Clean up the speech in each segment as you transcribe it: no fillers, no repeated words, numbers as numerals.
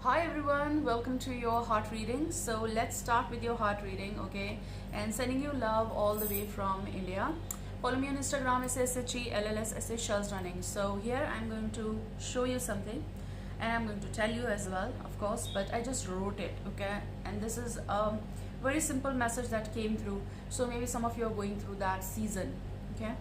Hi everyone, welcome to your heart reading. So let's start with your heart reading, okay? And sending you love all the way from India. Follow me on Instagram, SSHELLSSH running. So here I'm going to show you something and I'm going to tell you as well, of course, but I just wrote it, okay? And this is a very simple message that came through. So maybe some of you are going through that season, okay?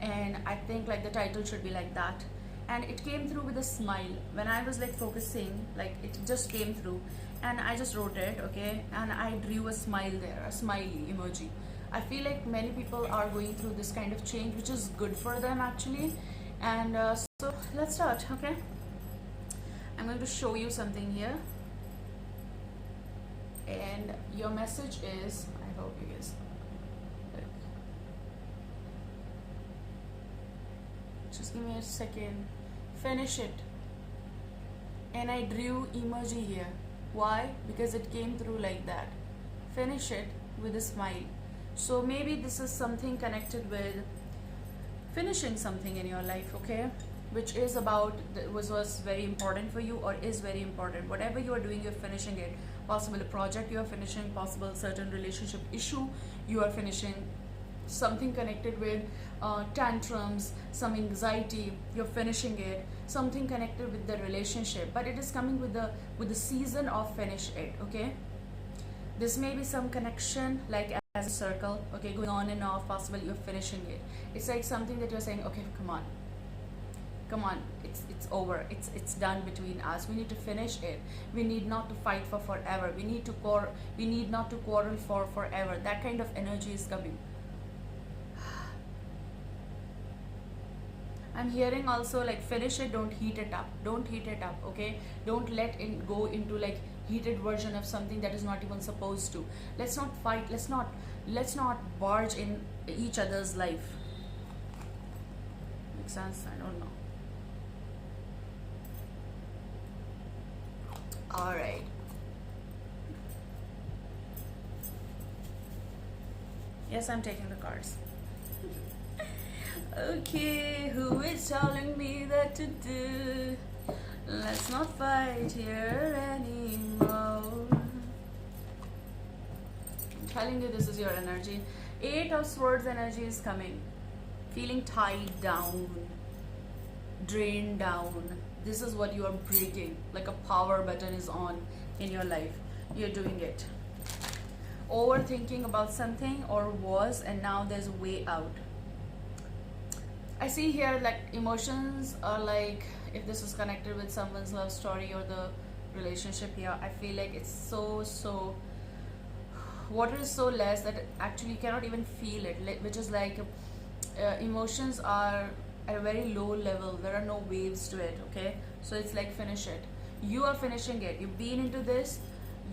And I think like the title should be like that, and it came through with a smile. When I was like focusing, like it just came through and I just wrote it, okay, and I drew a smile there, a smiley emoji. I feel like many people are going through this kind of change, which is good for them actually. And so let's start, okay? I'm going to show you something here, and your message is, I hope you guys, just give me a second. Finish it. And I drew emoji here. Why? Because it came through like that. Finish it with a smile. So maybe this is something connected with finishing something in your life, okay? Which is about, was very important for you or is very important. Whatever you are doing, you're finishing it. Possible a project you are finishing, possible certain relationship issue you are finishing, something connected with tantrums, some anxiety, you're finishing it, something connected with the relationship, but it is coming with the season of finish it, okay? This may be some connection like as a circle, okay, going on and off, possible you're finishing it. It's like something that you're saying, okay, come on, it's over, it's done between us, we need to finish it, we need not to fight for forever, we need not to quarrel for forever. That kind of energy is coming. I'm hearing also like finish it, don't heat it up, okay? Don't let it go into like heated version of something that is not even supposed to. Let's not fight, let's not barge in each other's life. Makes sense? I don't know. All right. Yes, I'm taking the cards. Okay, who is telling me that to do? Let's not fight here anymore. I'm telling you, this is your energy. 8 of Swords energy is coming. Feeling tied down, drained down. This is what you are breaking. Like a power button is on in your life. You're doing it. Overthinking about something or was, and now there's a way out. I see here like emotions are like, if this is connected with someone's love story or the relationship here, I feel like it's so water is so less that actually you cannot even feel it, which is like emotions are at a very low level. There are no waves to it, okay? So it's like finish it. You are finishing it. You've been into this,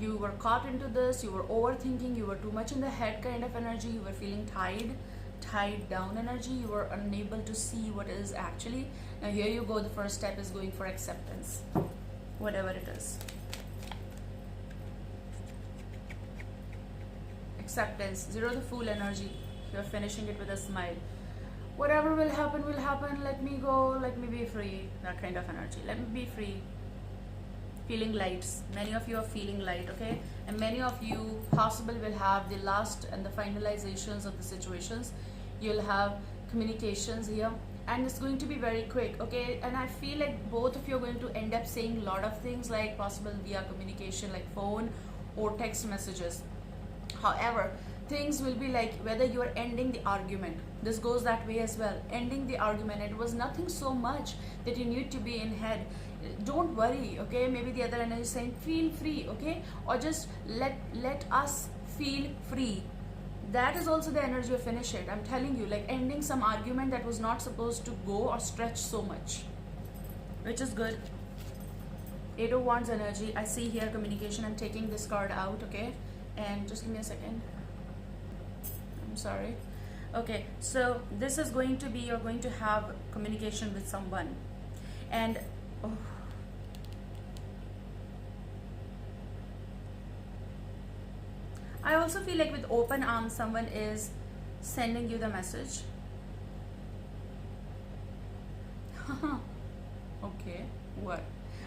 you were caught into this, you were overthinking, you were too much in the head kind of energy, you were feeling tied down energy, you were unable to see what is actually. Now here you go, the first step is going for acceptance, whatever it is. Acceptance. 0 the Fool energy. You're finishing it with a smile. Whatever will happen, let me go, let me be free. That kind of energy. Let me be free. Feeling lights. Many of you are feeling light, okay? And many of you possibly will have the last and the finalizations of the situations. You'll have communications here, and it's going to be very quick, okay? And I feel like both of you are going to end up saying a lot of things, like possible via communication, like phone or text messages. However, things will be like whether you are ending the argument. This goes that way as well. Ending the argument. It was nothing so much that you need to be in head. Don't worry, okay? Maybe the other energy is saying feel free, okay? Or just let us feel free. That is also the energy of finish it. I'm telling you, like ending some argument that was not supposed to go or stretch so much, which is good. 8 of Wands energy. I see here communication. I'm taking this card out, okay? And just give me a second. I'm sorry. Okay, so this is going to be, you're going to have communication with someone, and oh, I also feel like with open arms someone is sending you the message. Okay, what?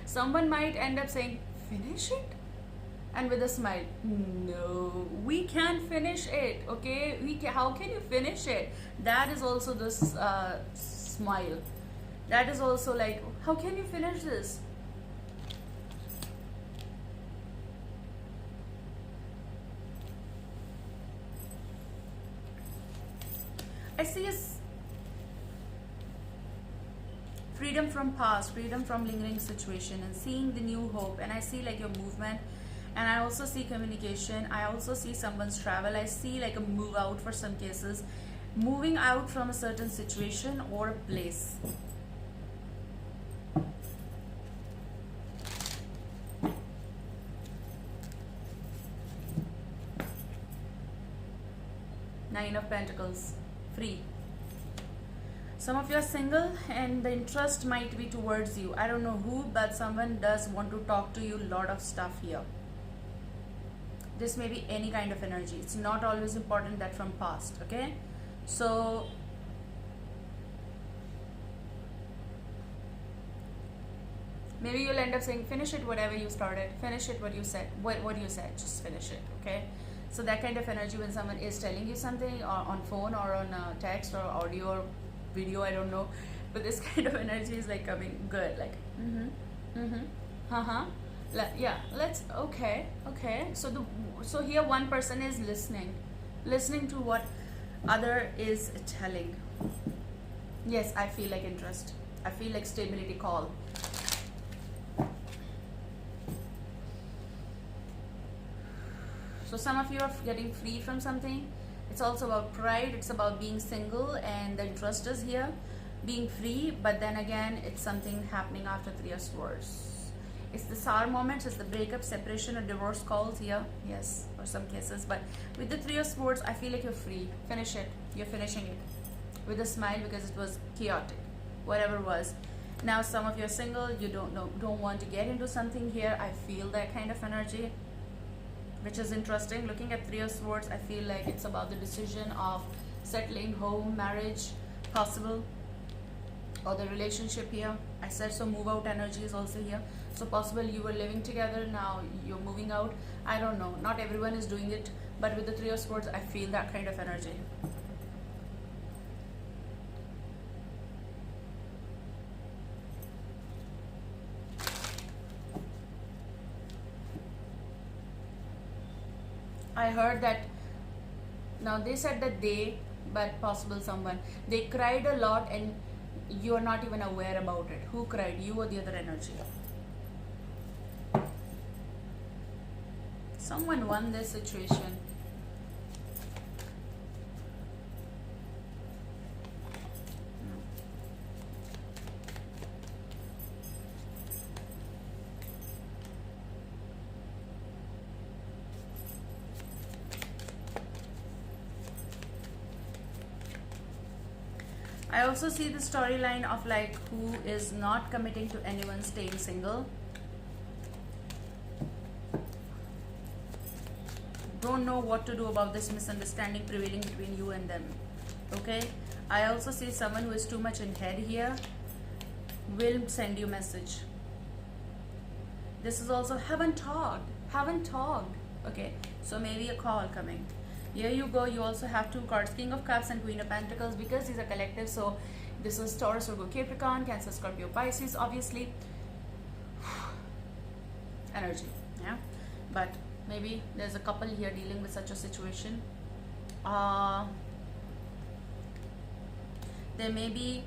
Someone might end up saying, finish it? And with a smile, no, we can't finish it, okay? How can you finish it? That is also this smile. That is also like, how can you finish this? I see a freedom from past, freedom from lingering situation, and seeing the new hope. And I see like your movement, and I also see communication. I also see someone's travel. I see like a move out for some cases, moving out from a certain situation or a place. Nine of Pentacles, free. Some of you are single and the interest might be towards you. I don't know who, but someone does want to talk to you. Lot of stuff here. This may be any kind of energy. It's not always important that from past, okay? So maybe you'll end up saying, finish it, whatever you started. Finish it, what you said. What you said, just finish it, okay? So that kind of energy when someone is telling you something, or on phone or on text or audio or video, I don't know, but this kind of energy is like coming good, like yeah, let's, okay. So here one person is listening to what other is telling. Yes, I feel like interest, I feel like stability call. So some of you are getting free from something. It's also about pride. It's about being single, and the interest is here, being free. But then again, it's something happening after Three of Swords. It's the sour moments. It's the breakup, separation, or divorce calls here. Yes, for some cases. But with the Three of Swords, I feel like you're free. Finish it. You're finishing it with a smile because it was chaotic, whatever it was. Now some of you are single. You don't want to get into something here. I feel that kind of energy, which is interesting. Looking at Three of Swords, I feel like it's about the decision of settling, home, marriage, possible, or the relationship here. I said so. Move out energy is also here. So possible you were living together, now you're moving out. I don't know. Not everyone is doing it, but with the Three of Swords, I feel that kind of energy. I heard that, now they said that they, but possible someone, they cried a lot and you're not even aware about it. Who cried, you or the other energy? Someone won this situation. I also see the storyline of like who is not committing to anyone, staying single. Don't know what to do about this misunderstanding prevailing between you and them. Okay, I also see someone who is too much in head here will send you message. This is also haven't talked. Okay, so maybe a call coming. Here you go. You also have two cards, King of Cups and Queen of Pentacles, because these are collective. So this is Taurus, Virgo, Capricorn, Cancer, Scorpio, Pisces, obviously. Energy, yeah. But maybe there's a couple here dealing with such a situation. There may be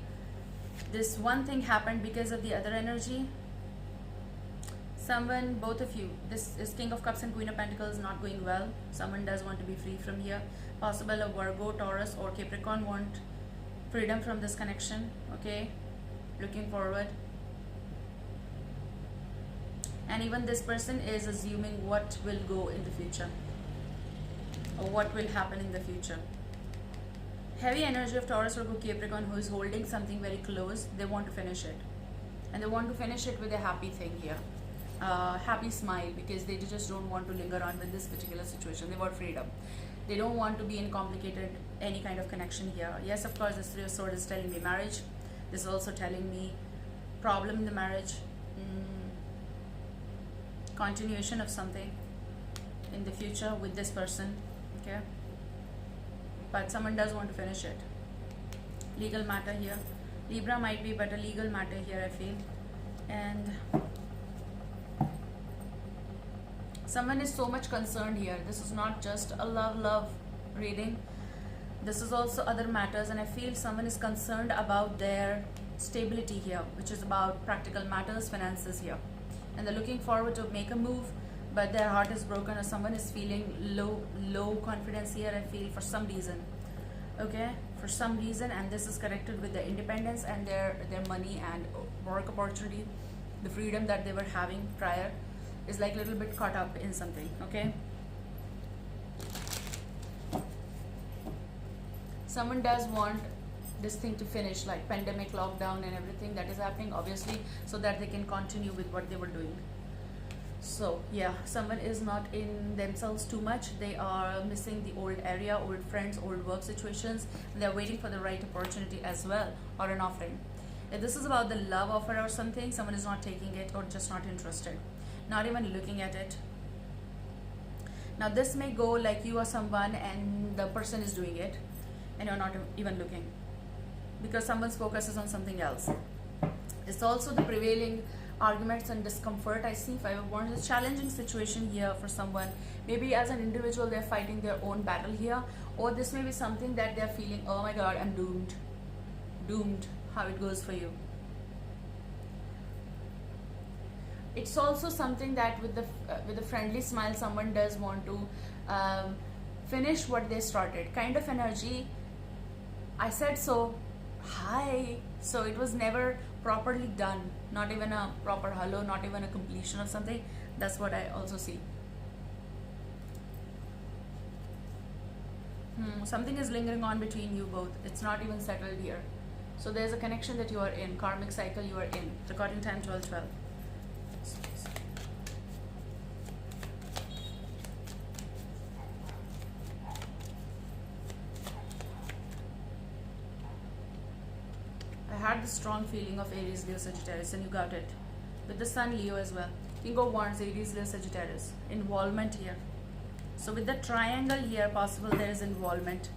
this one thing happened because of the other energy. Someone, both of you, this is King of Cups and Queen of Pentacles, not going well. Someone does want to be free from here. Possible a Virgo, Taurus, or Capricorn want freedom from this connection. Okay, looking forward. And even this person is assuming what will go in the future, or what will happen in the future. Heavy energy of Taurus, Virgo, Capricorn, who is holding something very close. They want to finish it, and they want to finish it with a happy thing here. Happy smile, because they just don't want to linger on with this particular situation. They want freedom. They don't want to be in complicated any kind of connection here. Yes, of course, this Three of Swords is telling me marriage. This is also telling me problem in the marriage. continuation of something in the future with this person, okay? But someone does want to finish it. Legal matter here. Libra might be, but a legal matter here, I feel. And someone is so much concerned here. This is not just a love reading. This is also other matters, and I feel someone is concerned about their stability here, which is about practical matters, finances here. And they're looking forward to make a move, but their heart is broken, or someone is feeling low confidence here, I feel, for some reason. Okay, for some reason, and this is connected with their independence and their money and work opportunity. The freedom that they were having prior is like a little bit caught up in something, okay? Someone does want this thing to finish, like pandemic, lockdown and everything that is happening, obviously, so that they can continue with what they were doing. So yeah, someone is not in themselves too much. They are missing the old area, old friends, old work situations. They're waiting for the right opportunity as well, or an offering. If this is about the love offer or something, someone is not taking it, or just not interested, not even looking at it. Now this may go like you are someone and the person is doing it and you're not even looking, because someone's focus is on something else. It's also the prevailing arguments and discomfort I see. 5 of Wands is a challenging situation here for someone. Maybe as an individual they're fighting their own battle here, or this may be something that they're feeling, oh my god, I'm doomed, how it goes for you. It's also something that with the friendly smile, someone does want to finish what they started, kind of energy. I said so, hi. So it was never properly done, not even a proper hello, not even a completion of something. That's what I also see. Something is lingering on between you both. It's not even settled here. So there's a connection that you are in, karmic cycle you are in. Recording time 12:12. I had the strong feeling of Aries, Leo, Sagittarius, and you got it. With the Sun, Leo as well. King of Wands, Aries, Leo, Sagittarius. Involvement here. So with the triangle here, possible there is involvement.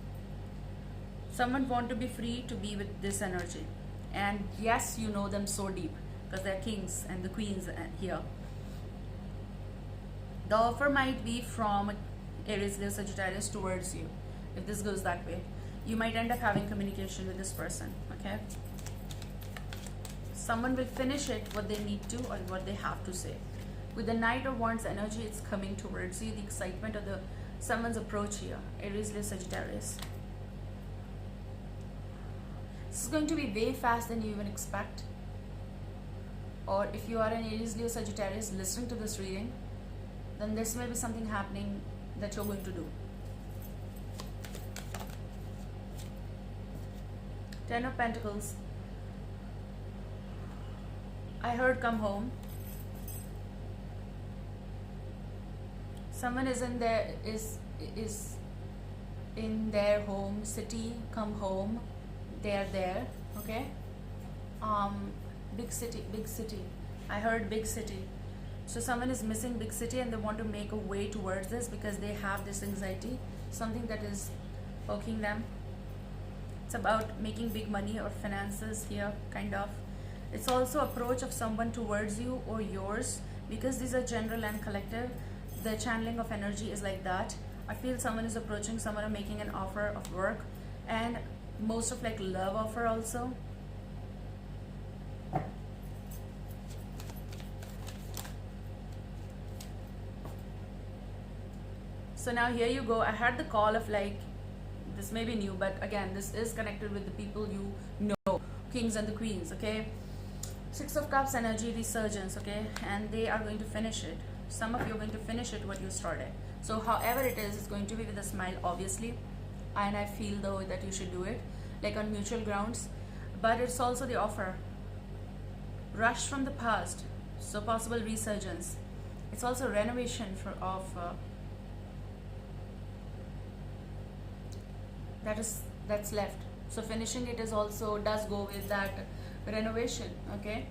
Someone want to be free to be with this energy. And yes, you know them so deep, because they're kings and the queens here. The offer might be from Aries, Leo, Sagittarius towards you. If this goes that way, you might end up having communication with this person, okay? Someone will finish it, what they need to or what they have to say. With the Knight of Wands energy, it's coming towards you, the excitement of someone's approach here. Aries, Leo, Sagittarius. This is going to be way fast than you even expect. Or if you are an Aries, Leo, Sagittarius listening to this reading, then this may be something happening that you're going to do. 10 of Pentacles. I heard come home. Someone is in their home city, come home. They are there, okay? Big city. I heard big city. So someone is missing big city and they want to make a way towards this because they have this anxiety, something that is poking them. It's about making big money or finances here, kind of. It's also approach of someone towards you or yours, because these are general and collective. The channeling of energy is like that. I feel someone is approaching someone or making an offer of work, and most of like love offer also. So now here you go. I had the call of like, this may be new, but again, this is connected with the people you know, kings and the queens, okay? 6 of Cups energy, resurgence, okay? And they are going to finish it. Some of you are going to finish it what you started. So however it is, it's going to be with a smile, obviously. And I feel though that you should do it, like on mutual grounds. But it's also the offer. Rush from the past, so possible resurgence. It's also renovation that's left. So finishing it is also does go with that renovation, okay?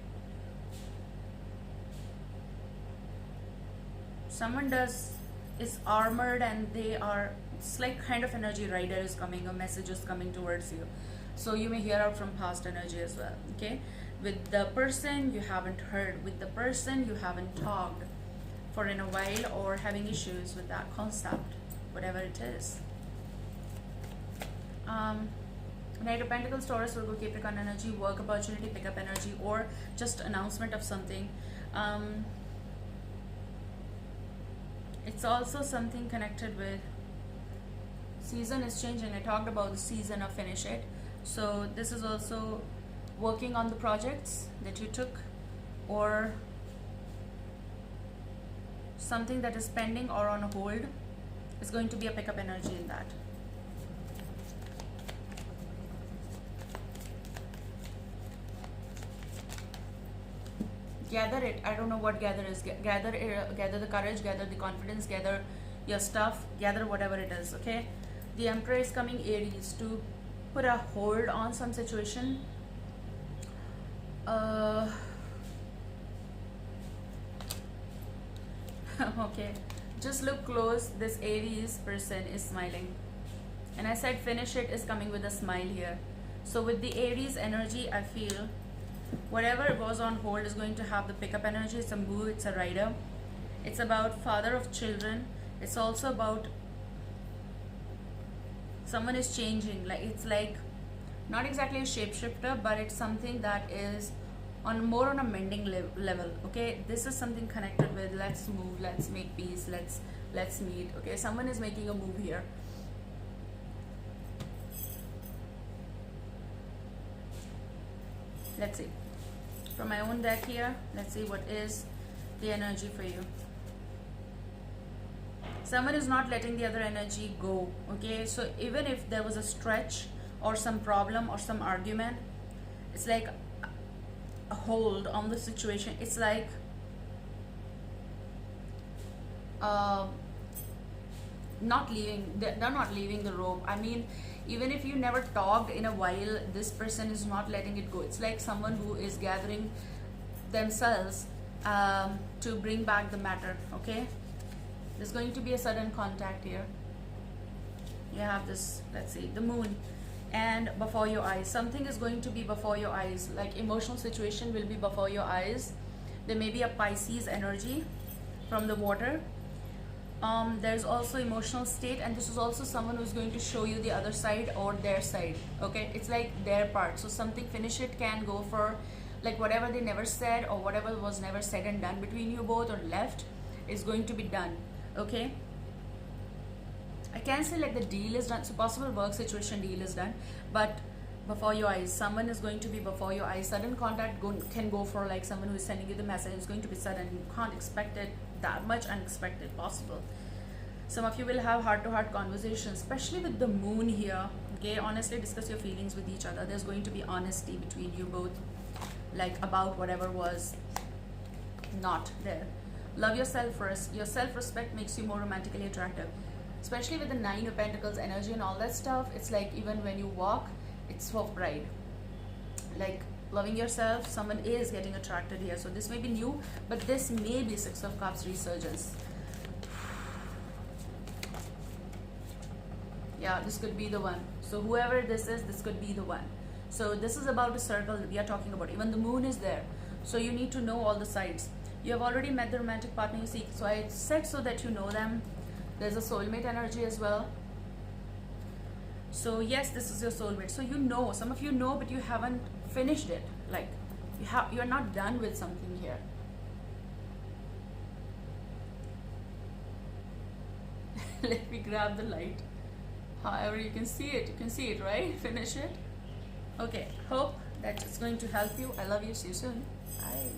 someone is armored and they are, it's like kind of energy rider is coming, or message is coming towards you. So you may hear out from past energy as well. Okay, with the person you haven't heard, with the person you haven't talked for in a while, or having issues with that concept, whatever it is. Knight of Pentacles, Taurus, Virgo, Capricorn energy, work opportunity, pickup energy, or just announcement of something. It's also something connected with season is changing. I talked about the season of finish it. So this is also working on the projects that you took, or something that is pending or on hold. Is going to be a pickup energy in that. Gather it. I don't know what gather is. Gather the courage, gather the confidence, gather your stuff, gather whatever it is. Okay, the Emperor is coming, Aries, to put a hold on some situation. Okay, just look close. This Aries person is smiling, and I said finish it is coming with a smile here. So with the Aries energy, I feel whatever was on hold is going to have the pickup energy. It's a move, it's a rider. It's about father of children. It's also about someone is changing. Like, it's like not exactly a shapeshifter, but it's something that is on more on a mending level. Okay, this is something connected with let's move, let's make peace, let's meet. Okay, someone is making a move here. Let's see from my own deck here. Let's see what is the energy for you. Someone is not letting the other energy go. Okay, so even if there was a stretch or some problem or some argument, it's like a hold on the situation. It's like not leaving, they're not leaving the rope. I mean, even if you never talked in a while, this person is not letting it go. It's like someone who is gathering themselves to bring back the matter. Okay, there's going to be a sudden contact here. You have this, let's see, the moon, and before your eyes, something is going to be before your eyes. Like, emotional situation will be before your eyes. There may be a Pisces energy from the water. There's also emotional state, and this is also someone who's going to show you the other side or their side. Okay, it's like their part. So something finish it can go for like whatever they never said, or whatever was never said and done between you both or left is going to be done. Okay, I can't say like the deal is done. So possible work situation deal is done, but before your eyes, someone is going to be before your eyes. Sudden contact can go for like someone who is sending you the message. It's going to be sudden. You can't expect it, that much unexpected possible. Some of you will have heart-to-heart conversations, especially with the moon here. Okay, honestly discuss your feelings with each other. There's going to be honesty between you both, like about whatever was not there. Love yourself first. Your self-respect makes you more romantically attractive, especially with the 9 of Pentacles energy and all that stuff. It's like even when you walk, it's for pride, like loving yourself. Someone is getting attracted here. So this may be new, but this may be 6 of Cups resurgence. Yeah, this could be the one. So whoever this is, this could be the one. So this is about a circle that we are talking about. Even the moon is there, so you need to know all the sides. You have already met the romantic partner you seek, so I said so that you know them. There's a soulmate energy as well. So yes, this is your soulmate. So you know, some of you know, but you haven't finished it. Like you're not done with something here. Let me grab the light. However, you can see it, right? Finish it. Okay, hope that it's going to help you. I love you. See you soon. Bye.